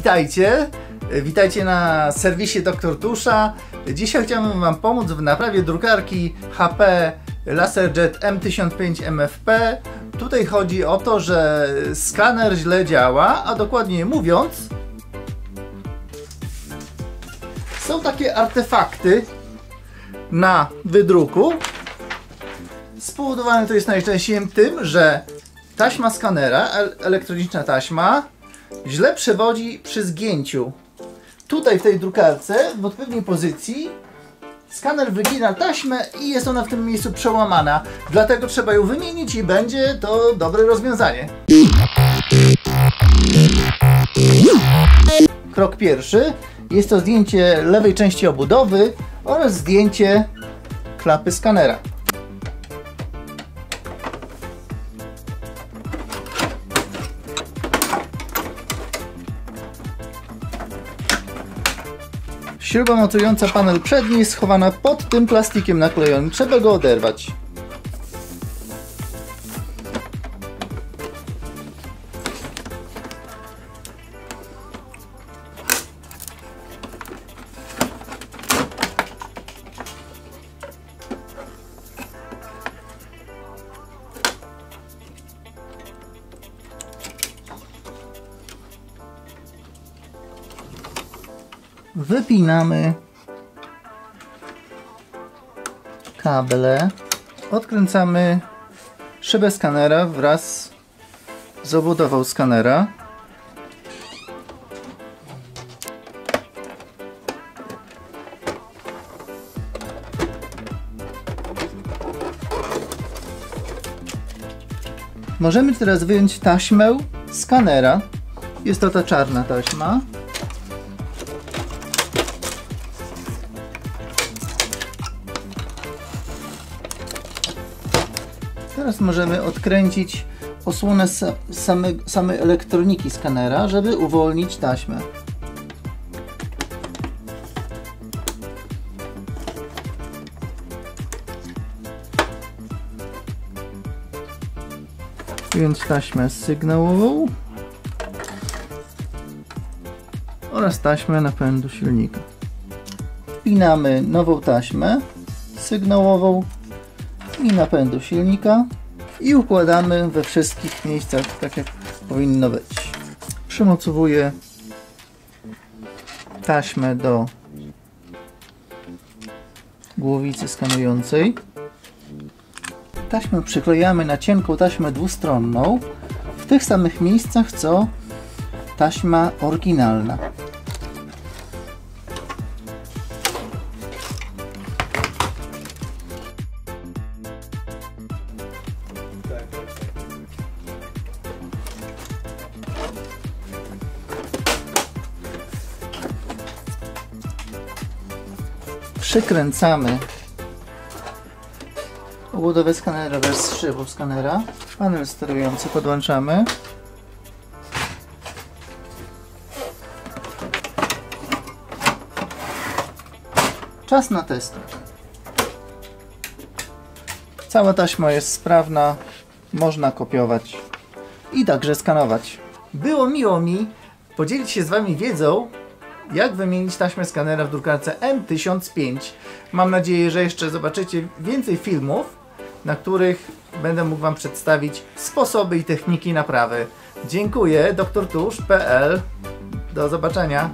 Witajcie! Witajcie na serwisie Dr. Tusza. Dzisiaj chciałbym Wam pomóc w naprawie drukarki HP LaserJet M1005 MFP. Tutaj chodzi o to, że skaner źle działa, a dokładniej mówiąc są takie artefakty na wydruku. Spowodowane to jest najczęściej tym, że taśma skanera, elektroniczna taśma, źle przewodzi przy zgięciu. Tutaj w tej drukarce, w odpowiedniej pozycji, skaner wygina taśmę i jest ona w tym miejscu przełamana. Dlatego trzeba ją wymienić i będzie to dobre rozwiązanie. Krok pierwszy. Jest to zdjęcie lewej części obudowy oraz zdjęcie klapy skanera. Śruba mocująca panel przedni jest schowana pod tym plastikiem naklejonym. Trzeba go oderwać. Wypinamy kable, odkręcamy szybę skanera wraz z obudową skanera. Możemy teraz wyjąć taśmę skanera. Jest to ta czarna taśma. Teraz możemy odkręcić osłonę samej elektroniki skanera, żeby uwolnić taśmę. Wyjąć taśmę sygnałową oraz taśmę napędu silnika. Wpinamy nową taśmę sygnałową i napędu silnika i układamy we wszystkich miejscach tak jak powinno być. Przymocowuję taśmę do głowicy skanującej. Taśmę przyklejamy na cienką taśmę dwustronną w tych samych miejscach co taśma oryginalna. Przykręcamy obudowę skanera wraz z szybą skanera. Panel sterujący podłączamy. Czas na test. Cała taśma jest sprawna, można kopiować i także skanować. Było miło mi podzielić się z Wami wiedzą, jak wymienić taśmę skanera w drukarce M1005. Mam nadzieję, że jeszcze zobaczycie więcej filmów, na których będę mógł Wam przedstawić sposoby i techniki naprawy. Dziękuję, drtusz.pl. Do zobaczenia.